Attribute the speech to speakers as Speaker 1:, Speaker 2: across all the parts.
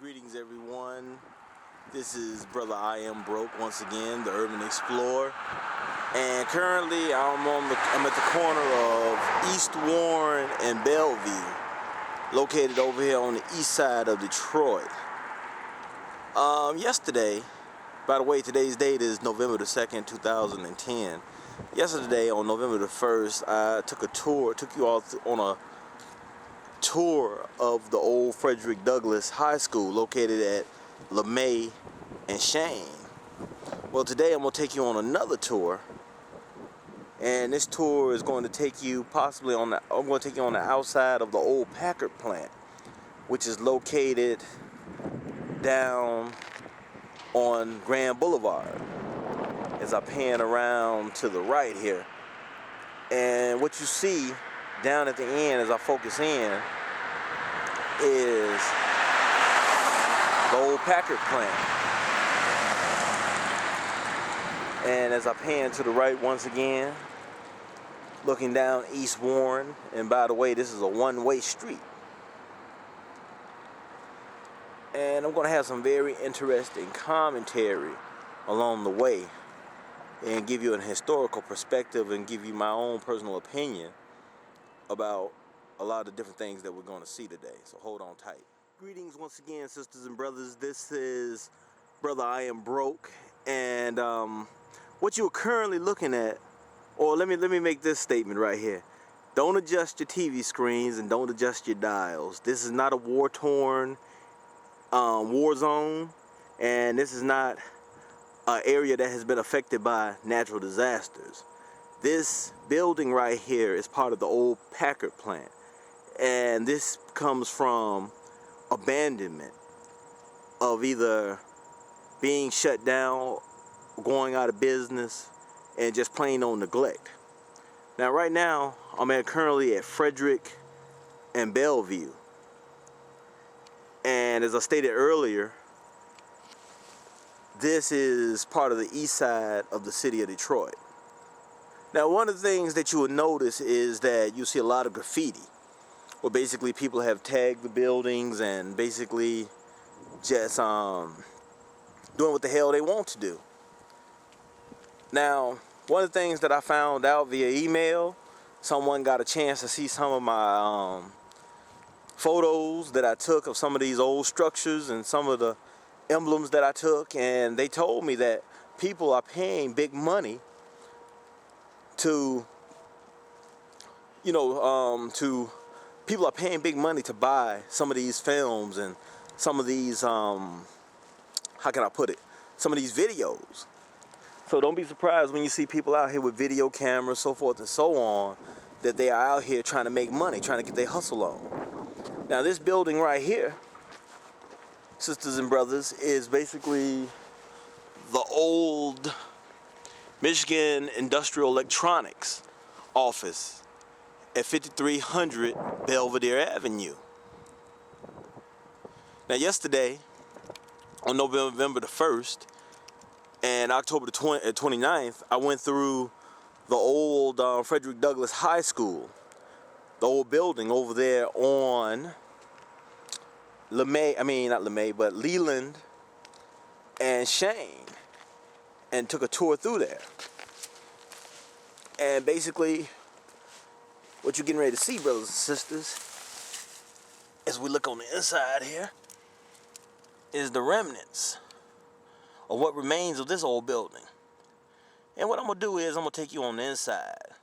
Speaker 1: Greetings everyone, this is Brother I Am Broke once again, the Urban Explorer, and currently I'm at the corner of East Warren and Bellevue, located over here on the east side of Detroit. Yesterday, by the way, today's date is November the 2nd, 2010. Yesterday on November the 1st, I took you all on a tour of the old Frederick Douglass High School located at LeMay and Shane. Well, today I'm going to take you on another tour, and this tour is going to take you I'm going to take you on the outside of the old Packard plant, which is located down on Grand Boulevard as I pan around to the right here. And what you see down at the end as I focus in is the old Packard plant. And as I pan to the right once again, looking down East Warren, and by the way, this is a one-way street. And I'm going to have some very interesting commentary along the way and give you an historical perspective and give you my own personal opinion about a lot of different things that we're going to see today. So hold on tight. Greetings once again, sisters and brothers. This is Brother I Am Broke, and what you're currently looking at, or let me make this statement right here. Don't adjust your TV screens and don't adjust your dials. This is not a war-torn war zone, and this is not an area that has been affected by natural disasters. This building right here is part of the old Packard plant, and this comes from abandonment of either being shut down, going out of business, and just plain old neglect. Now right now I'm currently at Frederick and Bellevue, and as I stated earlier, this is part of the east side of the city of Detroit. Now, one of the things that you will notice is that you see a lot of graffiti, where basically people have tagged the buildings and basically just doing what the hell they want to do. Now, one of the things that I found out via email, someone got a chance to see some of my photos that I took of some of these old structures and some of the emblems that I took, and they told me that people are paying big money to buy some of these films and some of these some of these videos. So don't be surprised when you see people out here with video cameras, so forth and so on, that they are out here trying to make money, trying to get their hustle on. Now this building right here, sisters and brothers, is basically the old Michigan Industrial Electronics office at 5300 Belvedere Avenue. Now yesterday, on November the 1st and October the 29th, I went through the old Frederick Douglass High School, the old building over there on Leland and Shane, and took a tour through there. And basically, what you're getting ready to see, brothers and sisters, as we look on the inside here, is the remnants of what remains of this old building. And what I'm going to do is I'm going to take you on the inside,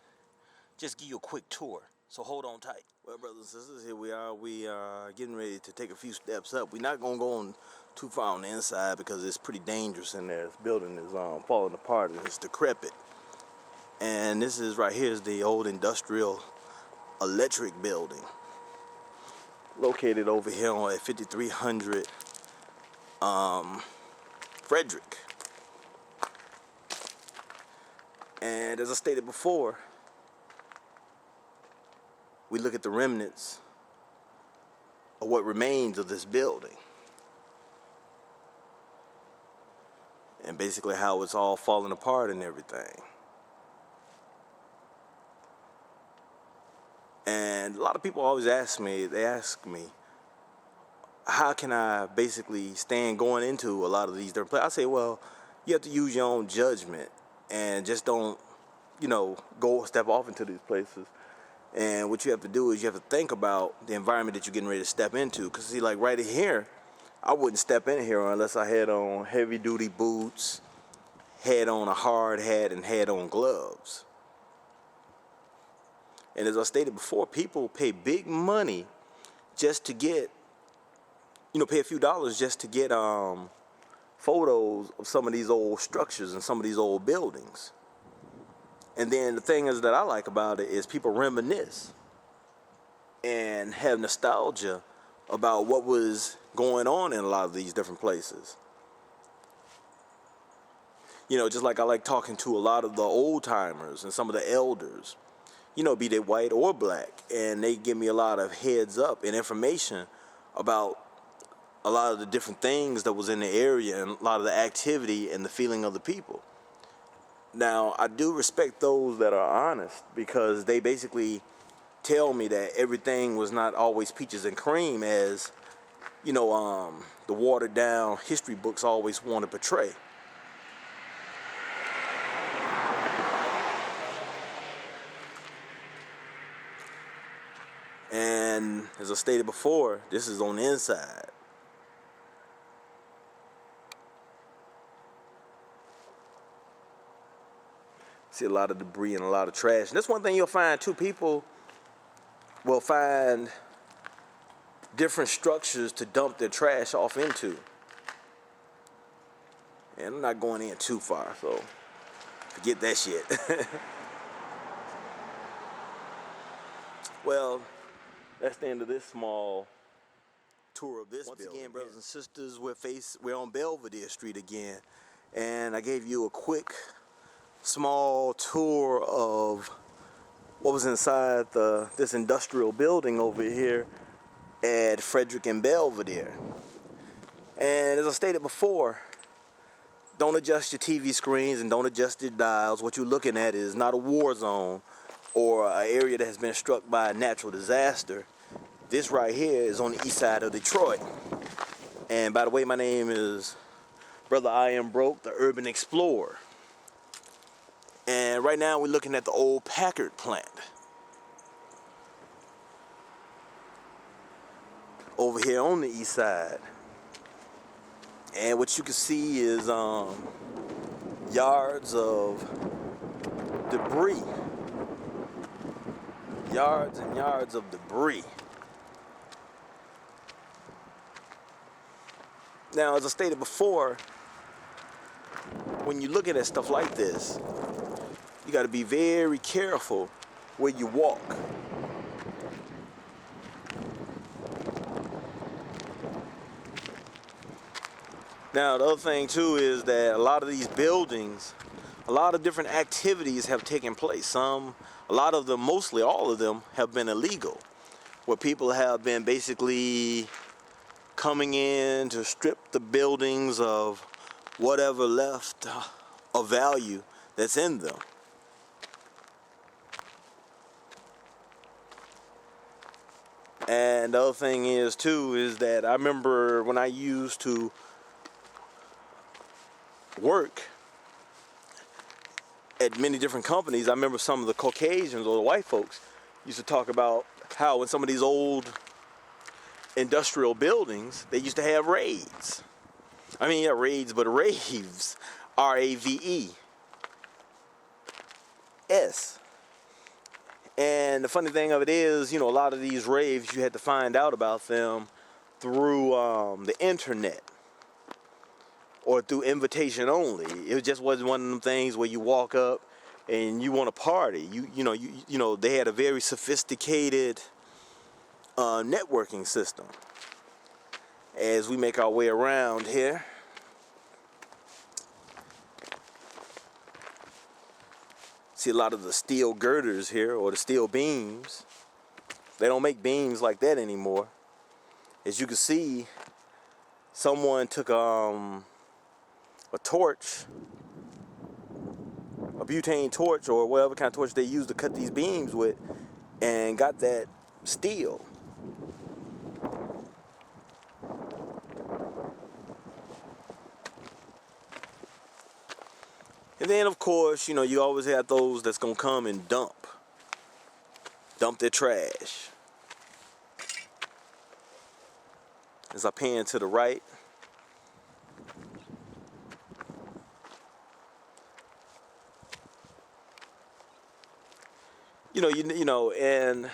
Speaker 1: just give you a quick tour. So hold on tight. Well, brothers and sisters, here we are. We are getting ready to take a few steps up. We're not going to go on too far on the inside because it's pretty dangerous in there. This building is falling apart and it's decrepit. And this is right here is the old industrial electric building, located over here at 5300 Frederick. And as I stated before, we look at the remnants of what remains of this building, and basically how it's all falling apart and everything. And a lot of people always ask me, how can I basically stand going into a lot of these different places? I say, well, you have to use your own judgment and just don't, go step off into these places. And what you have to do is you have to think about the environment that you're getting ready to step into. Because see, like right here, I wouldn't step in here unless I had on heavy duty boots, had on a hard hat, and had on gloves. And as I stated before, people pay big money just to get, pay a few dollars just to get photos of some of these old structures and some of these old buildings. And then the thing is that I like about it is people reminisce and have nostalgia about what was going on in a lot of these different places. Just like I like talking to a lot of the old timers and some of the elders, be they white or black, and they give me a lot of heads up and information about a lot of the different things that was in the area and a lot of the activity and the feeling of the people. Now, I do respect those that are honest because they basically tell me that everything was not always peaches and cream as, the watered down history books always want to portray. And as I stated before, this is on the inside. See a lot of debris and a lot of trash. And that's one thing you'll find too. People will find different structures to dump their trash off into. And I'm not going in too far, so forget that shit. Well, that's the end of this small tour of this building. Once again, brothers and sisters, we're on Belvedere Street again. And I gave you a quick small tour of what was inside this industrial building over here at Frederick and Belvedere. And as I stated before, don't adjust your TV screens and don't adjust your dials. What you're looking at is not a war zone or an area that has been struck by a natural disaster. This right here is on the east side of Detroit. And by the way, my name is Brother I Am Broke, the Urban Explorer. And right now we're looking at the old Packard plant. Over here on the east side. And what you can see is yards of debris. Yards and yards of debris. Now, as I stated before, when you're looking at stuff like this, you got to be very careful where you walk. Now, the other thing too is that a lot of these buildings, a lot of different activities have taken place. A lot of them, mostly all of them, have been illegal, where people have been basically coming in to strip the buildings of whatever left of value that's in them. And the other thing is too is that I remember when I used to work at many different companies, I remember some of the Caucasians or the white folks used to talk about how in some of these old industrial buildings, they used to have raids. I mean, yeah, raids, but raves. R-A-V-E-S. And the funny thing of it is, a lot of these raves, you had to find out about them through the internet or through invitation only. It just wasn't one of them things where you walk up and you want to party. They had a very sophisticated networking system. As we make our way around here, see a lot of the steel girders here, or the steel beams. They don't make beams like that anymore. As you can see, someone took a torch, a butane torch, or whatever kind of torch they use to cut these beams with, and got that steel. And then, of course, you always have those that's going to come and dump their trash. As I pan to the right, and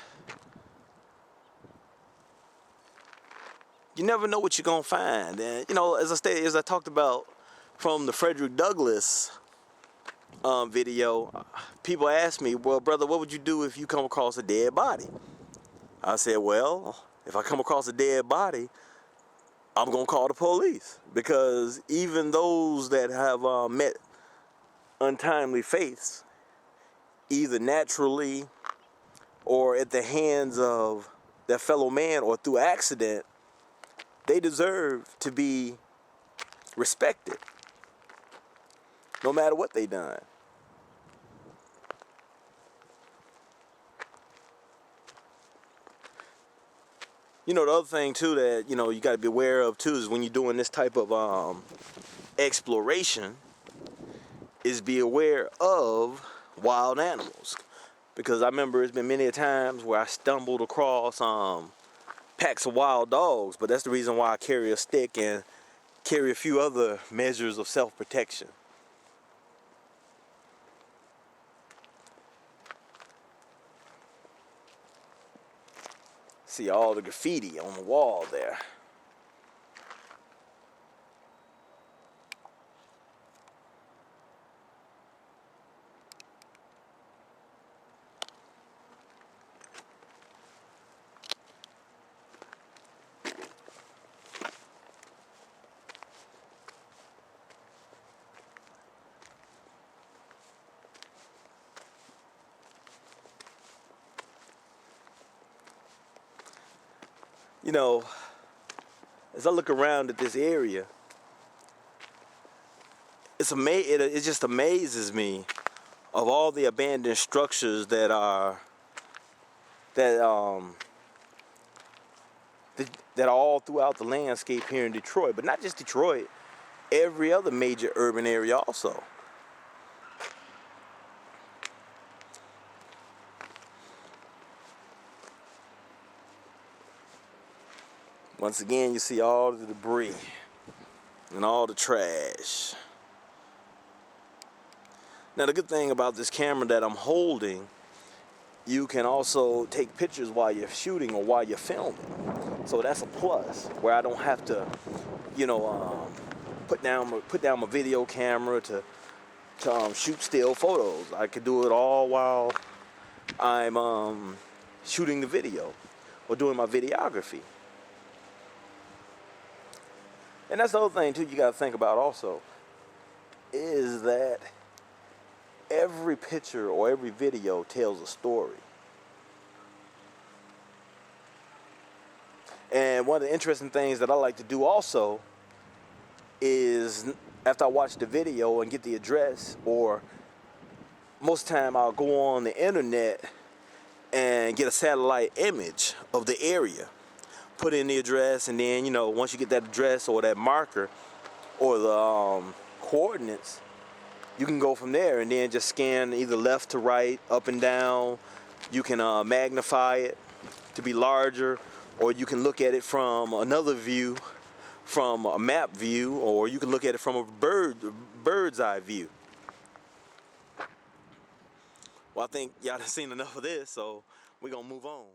Speaker 1: you never know what you're gonna find. And as I talked about from the Frederick Douglass video, people ask me, well, brother, what would you do if you come across a dead body? I said, well, if I come across a dead body, I'm gonna call the police, because even those that have met untimely fates, either naturally or at the hands of their fellow man or through accident, they deserve to be respected, no matter what they done. The other thing too that you got to be aware of too is when you're doing this type of exploration, is be aware of wild animals, because I remember it's been many a times where I stumbled across packs of wild dogs, but that's the reason why I carry a stick and carry a few other measures of self-protection. See all the graffiti on the wall there. As I look around at this area, it just amazes me of all the abandoned structures that are all throughout the landscape here in Detroit, but not just Detroit, every other major urban area also. Once again, you see all the debris and all the trash. Now, the good thing about this camera that I'm holding, you can also take pictures while you're shooting or while you're filming. So that's a plus, where I don't have to, put down my video camera to shoot still photos. I can do it all while I'm shooting the video or doing my videography. And that's the other thing too you got to think about also, is that every picture or every video tells a story. And one of the interesting things that I like to do also is, after I watch the video and get the address, or most time I'll go on the internet and get a satellite image of the area, put in the address, and then once you get that address or that marker or the coordinates, you can go from there and then just scan either left to right, up and down. You can magnify it to be larger, or you can look at it from another view, from a map view, or you can look at it from a bird's eye view. Well, I think y'all done seen enough of this, so we're gonna move on.